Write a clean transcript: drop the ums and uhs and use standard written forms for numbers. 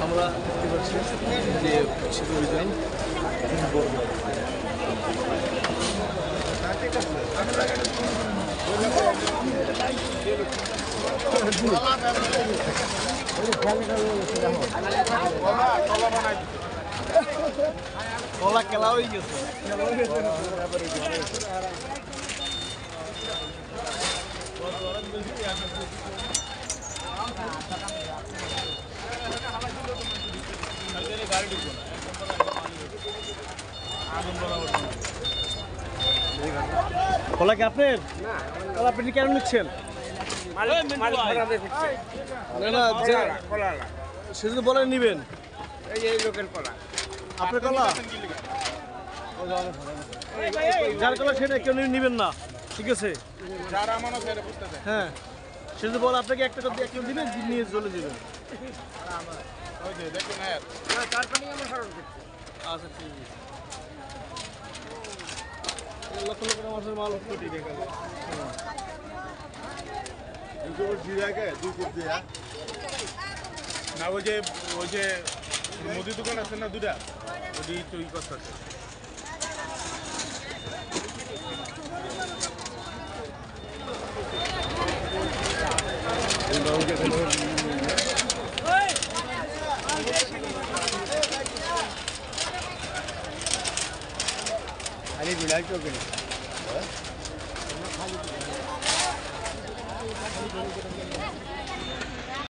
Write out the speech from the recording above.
আমরা দেখতে পাচ্ছি যে সেতু অভিযান কলা খেলা হয়ে গেছে কলা কি আপনার? কলা আপনি কেন নিচ্ছেন? সেটা তো বলেন নিবেন। আপনার কলা যার কলা সেটা কেউ নিবেন না, ঠিক আছে? হ্যাঁ, সেটা বল আপনাকে একটা দিবেন, নিয়ে চলে যাবেন। আচ্ছা ঠিক আছে। লক্ষ লক্ষ মাসের মাল কোটি দেখা যায়। না ওই যে মুদি দোকান আছে না দুটা, ওই তৈরি করতে আছে। আরে বিলাই তো কেন